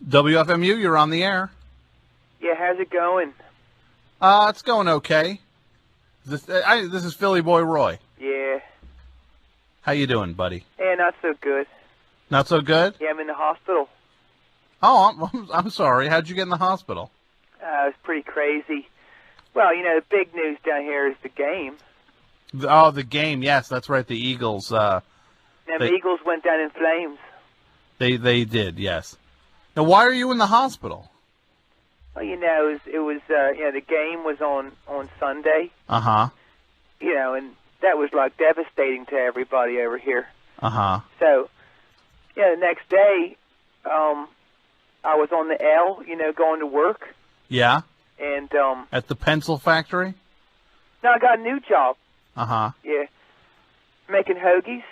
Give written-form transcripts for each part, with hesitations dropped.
WFMU, you're on the air. Yeah, how's it going? It's going okay. This is Philly Boy Roy. Yeah. How you doing, buddy? Yeah, not so good. Not so good? Yeah, I'm in the hospital. Oh, I'm sorry. How'd you get in the hospital? It's pretty crazy. Well, you know, the big news down here is the game. The game. Yes, that's right. The Eagles. The Eagles went down in flames. They did. Yes. Now, why are you in the hospital? Well, you know, it was the game was on Sunday. Uh-huh. You know, and that was like devastating to everybody over here. Uh-huh. So, yeah, the next day, I was on the L, you know, going to work. Yeah. And at the pencil factory? no, I got a new job. Uh-huh. Yeah. Making hoagies.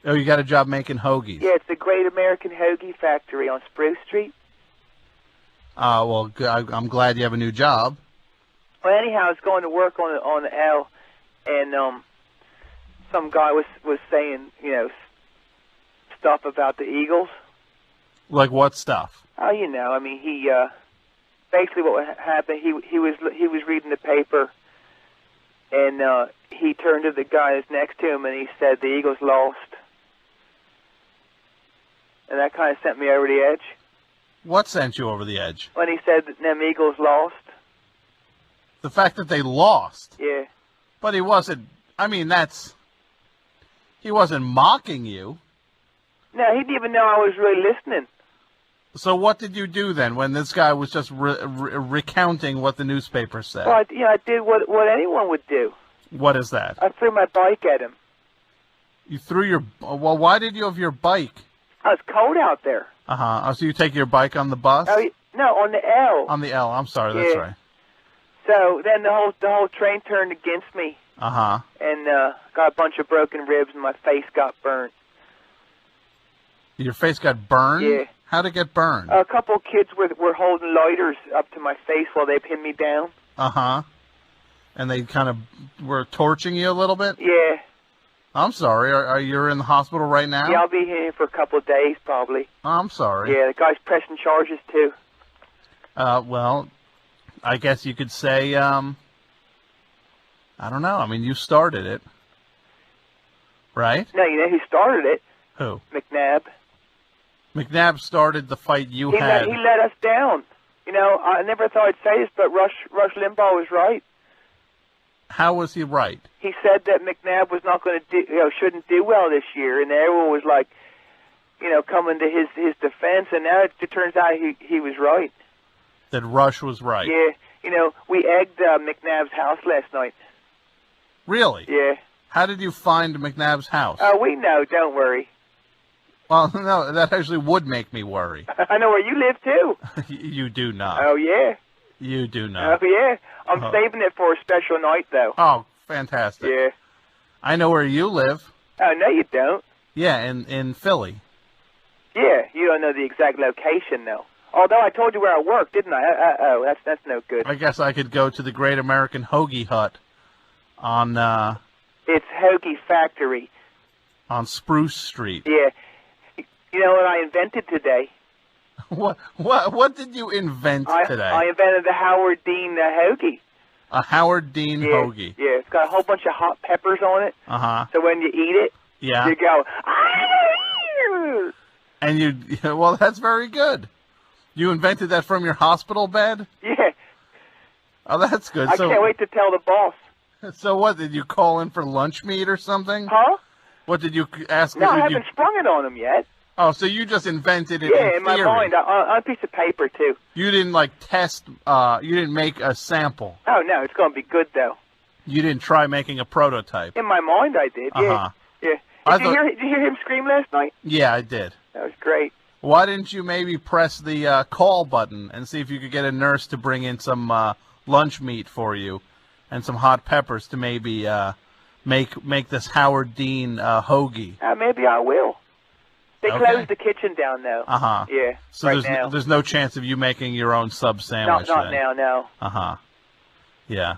Oh, you got a job making hoagies? Yeah, it's the Great American Hoagie Factory on Spruce Street. Well, I'm glad you have a new job. Well, anyhow, I was going to work on the L, and some guy was saying, you know, stuff about the Eagles. Like what stuff? Oh, you know, I mean, he basically what happened. He was reading the paper, and he turned to the guy that's next to him, and he said the Eagles lost, and that kind of sent me over the edge. What sent you over the edge? When he said that them Eagles lost. The fact that they lost. Yeah. But he wasn't. I mean, he wasn't mocking you. No, he didn't even know I was really listening. So what did you do then when this guy was just recounting what the newspaper said? Well, I did what anyone would do. What is that? I threw my bike at him. You threw your... Well, why did you have your bike? Oh, it's cold out there. Uh-huh. Oh, so you take your bike on the bus? Oh, no, on the L. On the L. I'm sorry. That's right. So then the whole train turned against me. Uh-huh. And got a bunch of broken ribs, and my face got burnt. Your face got burned? Yeah. How'd it get burned? A couple of kids were holding lighters up to my face while they pinned me down. Uh-huh. And they kind of were torching you a little bit? Yeah. I'm sorry. Are you in the hospital right now? Yeah, I'll be here for a couple of days, probably. Oh, I'm sorry. Yeah, the guy's pressing charges, too. Well, I guess you could say, I don't know. I mean, you started it. Right? No, you know who started it? Who? McNabb. McNabb started the fight you had. He let us down. You know, I never thought I'd say this, but Rush Limbaugh was right. How was he right? He said that McNabb was not going to shouldn't do well this year, and everyone was like, you know, coming to his defense, and now it turns out he was right. That Rush was right. Yeah, you know, we egged McNabb's house last night. Really? Yeah. How did you find McNabb's house? Oh, we know. Don't worry. Well, no, that actually would make me worry. I know where you live too. You do not. Oh yeah. You do not. Oh yeah. I'm saving it for a special night though. Oh, fantastic. Yeah. I know where you live. Oh no, you don't. Yeah, in Philly. Yeah, you don't know the exact location though. Although I told you where I work, didn't I? Oh, that's no good. I guess I could go to the Great American Hoagie Hut on It's Hoagie Factory. On Spruce Street. Yeah. You know what I invented today? What did you invent today? I invented the Howard Dean hoagie. A Howard Dean hoagie. Yeah, it's got a whole bunch of hot peppers on it. Uh-huh. So when you eat it, you go, ah! And well, that's very good. You invented that from your hospital bed? Yeah. Oh, that's good. I can't wait to tell the boss. So what, did you call in for lunch meat or something? Huh? What did you ask? No, I haven't sprung it on him yet. Oh, so you just invented it in my mind, on a piece of paper, too. You didn't, test, you didn't make a sample. Oh, no, it's going to be good, though. You didn't try making a prototype. In my mind, I did, yeah. Uh-huh. Yeah. Did you hear him scream last night? Yeah, I did. That was great. Why didn't you maybe press the call button and see if you could get a nurse to bring in some lunch meat for you and some hot peppers to maybe make this Howard Dean hoagie? Maybe I will. They closed the kitchen down, though. Uh-huh. Yeah, so there's no chance of you making your own sub sandwich. Not now, no. Uh-huh. Yeah.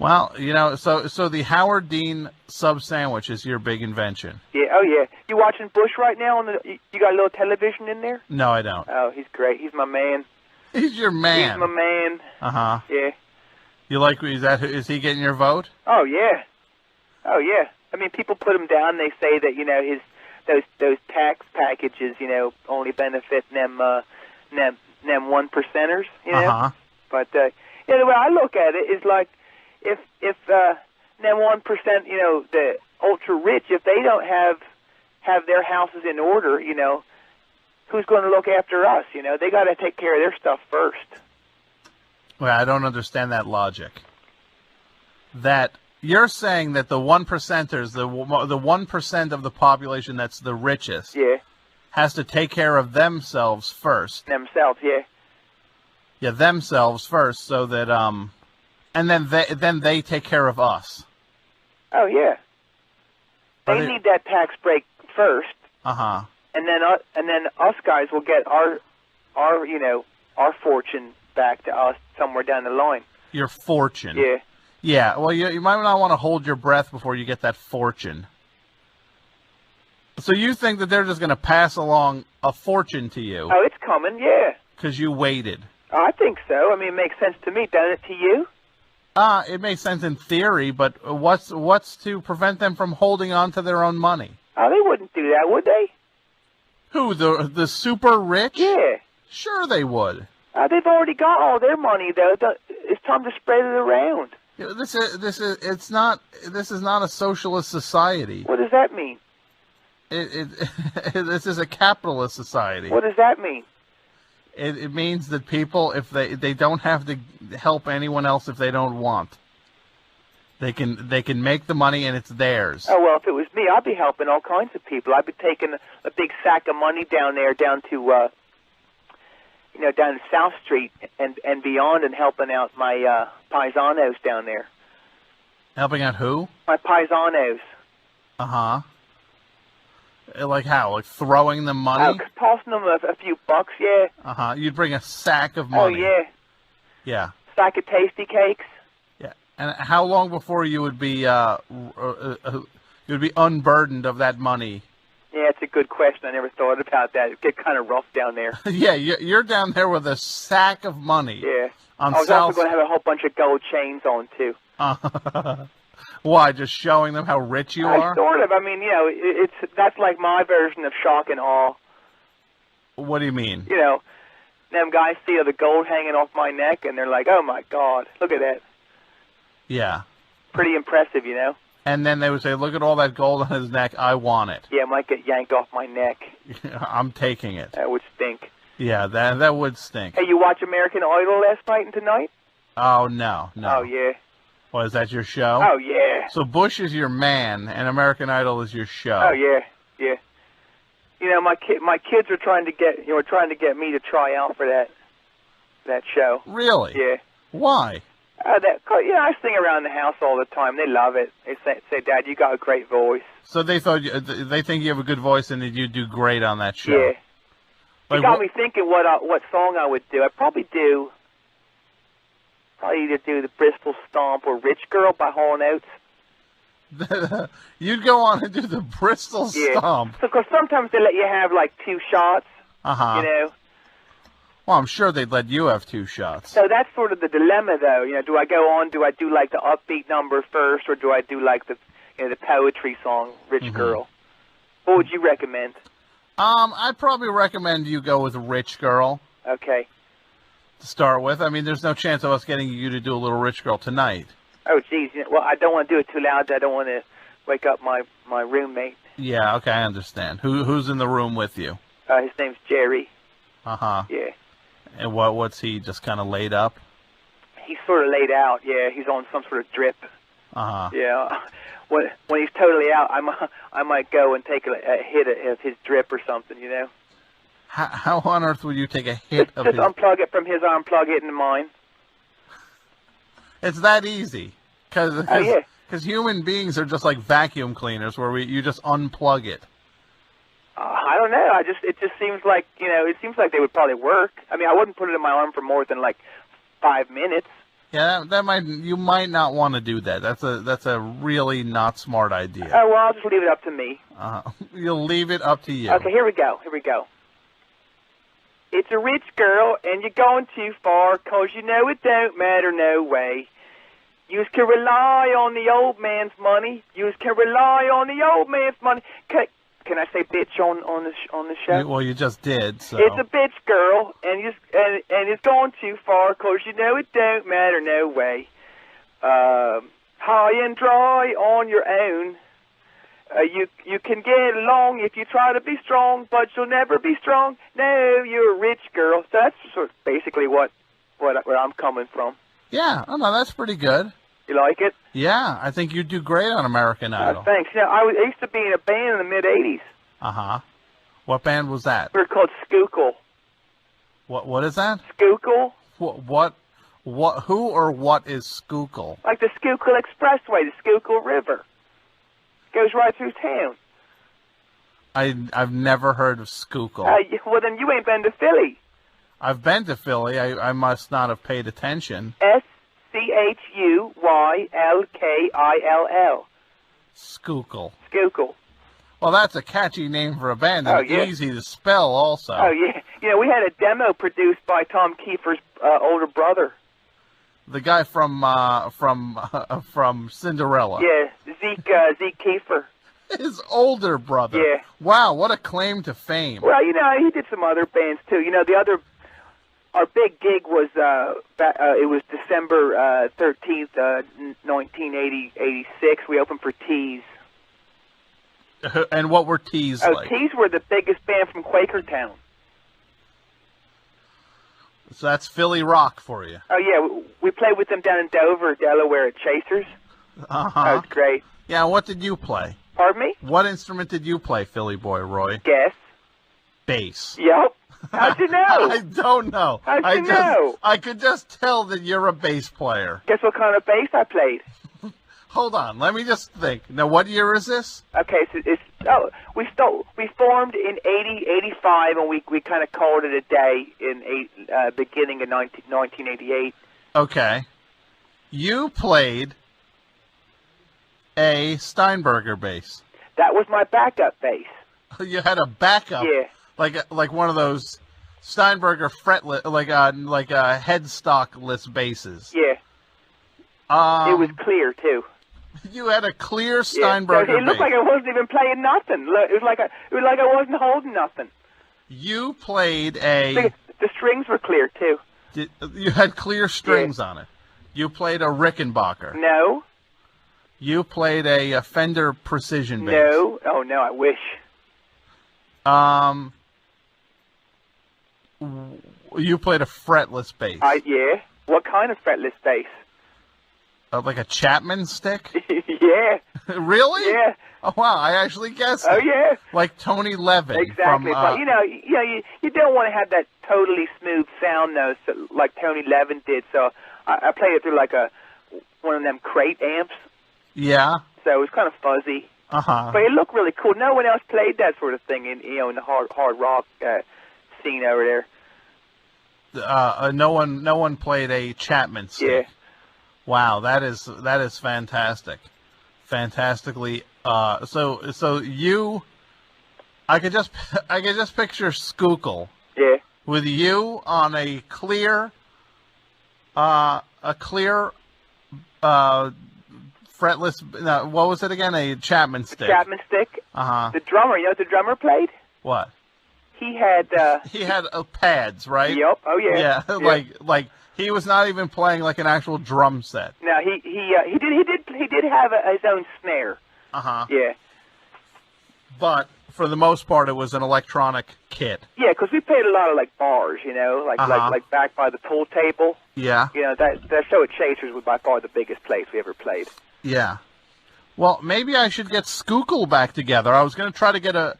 Well, so the Howard Dean sub sandwich is your big invention. Yeah. Oh yeah. You watching Bush right now? You got a little television in there? No, I don't. Oh, he's great. He's my man. He's your man. He's my man. Uh-huh. Yeah. You like? Is he getting your vote? Oh yeah. Oh yeah. I mean, people put him down. They say that those tax packages only benefit them one percenters. Uh-huh. But the way I look at it is like if them 1%, the ultra rich, if they don't have their houses in order, who's going to look after us? They got to take care of their stuff first. Well, I don't understand that logic. That you're saying that the 1%ers, the 1% of the population that's the richest, Yeah. has to take care of themselves first. Themselves, yeah. Yeah, themselves first, so that and then they take care of us. Oh yeah. They need that tax break first. Uh-huh. And then us guys will get our fortune back to us somewhere down the line. Your fortune. Yeah. Yeah. Well, you might not want to hold your breath before you get that fortune. So you think that they're just going to pass along a fortune to you? Oh, it's coming. Yeah. Because you waited. I think so. I mean, it makes sense to me. Doesn't it to you? It makes sense in theory, but what's to prevent them from holding on to their own money? Oh, they wouldn't do that, would they? Who, the super rich? Yeah. Sure they would. They've already got all their money, though. It's time to spread it around. This is not a socialist society. What does that mean? This is a capitalist society. What does that mean? It means that people, if they don't have to help anyone else if they don't want. They can make the money and it's theirs. Oh, well, if it was me, I'd be helping all kinds of people. I'd be taking a big sack of money down to down to South Street and beyond, and helping out my paisanos down there. Helping out who? My paisanos. Uh-huh. Like how? Like throwing them money? Tossing them a few bucks, yeah. Uh-huh. You'd bring a sack of money. Oh, yeah. Yeah. Sack of tasty cakes. Yeah. And how long before you would be unburdened of that money? Yeah, it's a good question. I never thought about that. It'd get kind of rough down there. Yeah, you're down there with a sack of money. Yeah. I was also going to have a whole bunch of gold chains on, too. Why, just showing them how rich you are? Sort of. I mean, that's like my version of shock and awe. What do you mean? Them guys see the gold hanging off my neck, and they're like, oh, my God, look at that. Yeah. Pretty impressive, And then they would say, look at all that gold on his neck, I want it. Yeah, it might get yanked off my neck. I'm taking it. That would stink. Yeah, that would stink. Hey, you watch American Idol last night and tonight? Oh, no. Oh, yeah. What, is that your show? Oh, yeah. So Bush is your man, and American Idol is your show. Oh, yeah, yeah. My kids are trying to get me to try out for that show. Really? Yeah. Why? I sing around the house all the time. They love it. They say, Dad, you got a great voice. So they think you have a good voice and that you do great on that show. Yeah. You got me thinking what song I would do. I'd probably either do the Bristol Stomp or Rich Girl by Hall & Oates. You'd go on and do the Bristol Stomp. Because sometimes they let you have like 2 shots. Uh-huh. Well, I'm sure they'd let you have 2 shots. So that's sort of the dilemma, though. Do I go on? Do I do like the upbeat number first, or do I do like the poetry song, Rich Girl? What would you recommend? I'd probably recommend you go with Rich Girl. Okay. To start with. I mean, there's no chance of us getting you to do a little Rich Girl tonight. Oh, geez. Well, I don't want to do it too loud. I don't want to wake up my roommate. Yeah, okay, I understand. Who's in the room with you? His name's Jerry. Uh-huh. Yeah. And what's he, just kind of laid up? He's sort of laid out, yeah. He's on some sort of drip. Uh-huh. Yeah. When he's totally out, I might go and take a hit of his drip or something, How on earth would you take a hit of his... Just unplug it from his arm, plug it into mine. It's that easy. Because human beings are just like vacuum cleaners where you just unplug it. I don't know. It just seems like, it seems like they would probably work. I mean, I wouldn't put it in my arm for more than like 5 minutes. Yeah, you might not want to do that. That's a really not smart idea. Oh, well, I'll just leave it up to me. You'll leave it up to you. Okay, here we go. It's a rich girl, and you're going too far, 'cause you know it don't matter no way. You can rely on the old man's money. You can rely on the old man's money. Can I say bitch on the show? Well, you just did. So. It's a bitch girl, and it's going too far, 'cause you know it don't matter no way. High and dry on your own. You can get along if you try to be strong, but you'll never be strong. No, you're a rich girl. So that's sort of basically where I'm coming from. Yeah, no, that's pretty good. You like it? Yeah, I think you do great on American Idol. Thanks. You know, I used to be in a band in the mid-'80s. Uh-huh. What band was that? We were called Skookle. What is that? Skookle. Who or what is Skookle? Like the Schuylkill Expressway, the Schuylkill River. Goes right through town. I've never heard of Schuylkill. Well, then you ain't been to Philly. I've been to Philly. I must not have paid attention. Schuyllkill. Schuylkill. Schuylkill. Well, that's a catchy name for a band. Oh, and yeah. Easy to spell, also. Oh, yeah. You know, we had a demo produced by Tom Kiefer's older brother. The guy from Cinderella. Yeah, Zeke Kiefer. His older brother. Yeah. Wow, what a claim to fame. Well, you know, he did some other bands too. You know, our big gig was it was December 13th, 1986. We opened for Tease. And what were Tease like? Tease were the biggest band from Quakertown. So that's Philly rock for you. Oh yeah, we played with them down in Dover, Delaware at Chasers. Uh-huh. That was great. Yeah, what did you play? Pardon me? What instrument did you play, Philly boy Roy? Guess. Bass. Yep. How'd you know? I don't know. How'd you know? I could just tell that you're a bass player. Guess what kind of bass I played? Hold on, let me just think. Now, what year is this? Okay, so we formed in 85, and we kind of called it a day in beginning of 1988. Okay. You played a Steinberger bass. That was my backup bass. You had a backup. Yeah. Like one of those Steinberger fretless, like a headstockless basses. Yeah. It was clear too. You had a clear Steinberger so it looked bass. like I wasn't even playing nothing. It was like I wasn't holding nothing. You played a. The strings were clear too. You had clear strings on it. You played a Rickenbacker. No. You played a Fender Precision bass. No. Oh no, I wish. You played a fretless bass. Yeah. What kind of fretless bass? Like a Chapman stick? Yeah. Really? Yeah. Oh wow, I actually guessed. Oh it. yeah. Like Tony Levin. Exactly. From, but you don't want to have that totally smooth sound though, like Tony Levin did. So I played it through like one of them crate amps. Yeah. So it was kind of fuzzy. Uh-huh. But it looked really cool. No one else played that sort of thing in the hard rock scene over there. No one played a Chapman stick. Yeah. Wow, that is fantastic. Fantastically. So you, I could just picture Schuylkill. Yeah. With you on a clear fretless. No, what was it again? A Chapman stick. Chapman stick. Uh-huh. The drummer. You know what the drummer played? What? He had. He had pads, right? Yep. Oh yeah. Yeah. Yeah. Like he was not even playing like an actual drum set. No, he did have his own snare. Uh-huh. Yeah. But for the most part, it was an electronic kit. Yeah, because we played a lot of like bars, like back by the pool table. Yeah. You know, that show at Chasers was by far the biggest place we ever played. Yeah. Well, maybe I should get Schuylkill back together. I was going to try to get a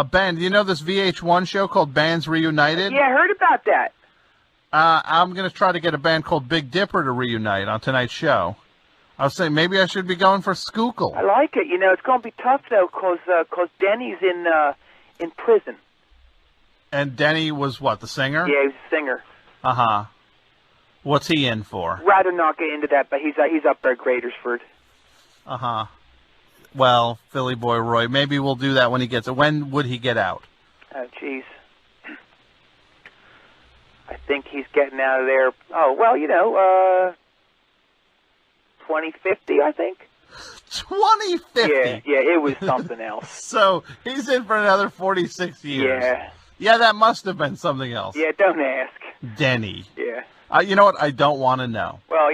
band. You know this VH1 show called Bands Reunited? Yeah, I heard about that. I'm going to try to get a band called Big Dipper to reunite on tonight's show. I was saying maybe I should be going for Schuylkill. I like it. You know, it's going to be tough though, cause Denny's in prison. And Denny was what, the singer? Yeah, he was a singer. Uh-huh. What's he in for? Rather not get into that, but he's up there at Gratersford. Uh-huh. Well, Philly Boy Roy, maybe we'll do that when he gets it. When would he get out? Oh, jeez. I think he's getting out of there. Oh, well, 2050, I think. 2050? Yeah, it was something else. So he's in for another 46 years. Yeah. Yeah, that must have been something else. Yeah, don't ask. Denny. Yeah. You know what? I don't want to know. Well,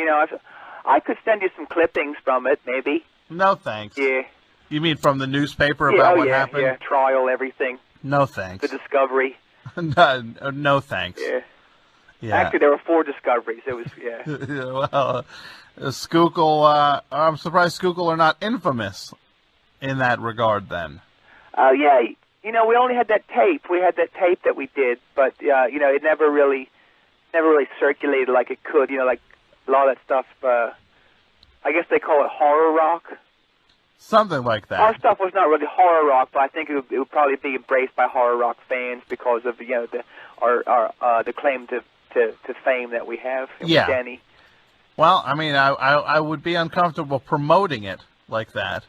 I could send you some clippings from it, maybe. No, thanks. Yeah. You mean from the newspaper about what happened? Yeah, trial, everything. No, thanks. The discovery. No, thanks. Yeah. Yeah. Actually, there were 4 discoveries. It was, yeah. Well, Schuylkill, I'm surprised Schuylkill are not infamous in that regard then. Oh, yeah. We only had that tape. We had that tape that we did, but, it never really circulated like it could. Like a lot of that stuff, I guess they call it horror rock. Something like that. Our stuff was not really horror rock, but I think it would probably be embraced by horror rock fans because of, the claim to fame that we have with Denny. Well, I mean, I would be uncomfortable promoting it like that.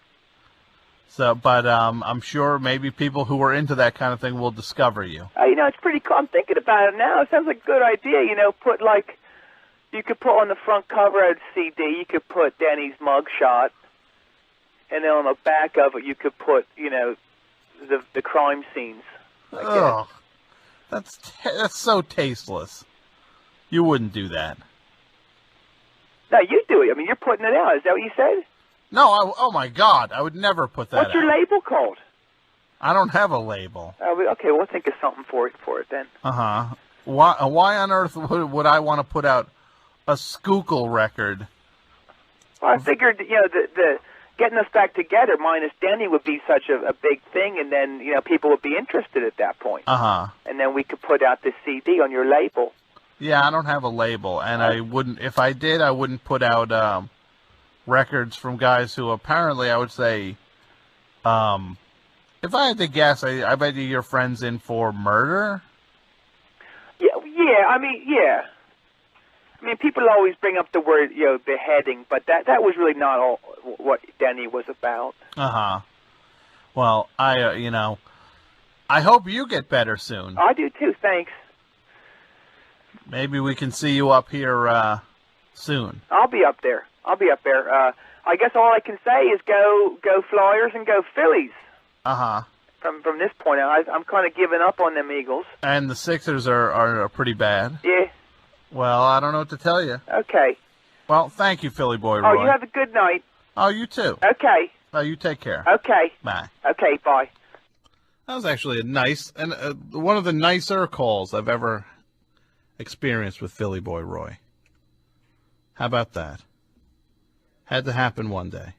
So, but I'm sure maybe people who are into that kind of thing will discover you. It's pretty cool. I'm thinking about it now. It sounds like a good idea. You could put on the front cover of the CD, you could put Denny's mugshot, and then on the back of it, you could put, the crime scenes. Oh, that's so tasteless. You wouldn't do that. No, you do it. I mean, you're putting it out. Is that what you said? No, oh my God, I would never put that out. What's your label called? I don't have a label. Okay, we'll think of something for it then. Uh-huh. Why on earth would I want to put out a Schuylkill record? Well, I figured, the getting us back together minus Denny would be such a big thing, and then, people would be interested at that point. Uh-huh. And then we could put out this CD on your label. Yeah, I don't have a label, and I wouldn't, if I did, I wouldn't put out records from guys who apparently, I would say, if I had to guess, I bet you're friends in for murder? I mean, people always bring up the word, beheading, but that was really not all what Denny was about. Uh-huh. Well, I hope you get better soon. I do too, thanks. Maybe we can see you up here soon. I'll be up there. I guess all I can say is go Flyers and go Phillies. Uh-huh. From this point on, I'm kind of giving up on them Eagles. And the Sixers are pretty bad. Yeah. Well, I don't know what to tell you. Okay. Well, thank you, Philly Boy Roy. Oh, you have a good night. Oh, you too. Okay. Oh, you take care. Okay. Bye. Okay, bye. That was actually a nice, and one of the nicer calls I've ever experienced with Philly Boy Roy. How about that? Had to happen one day.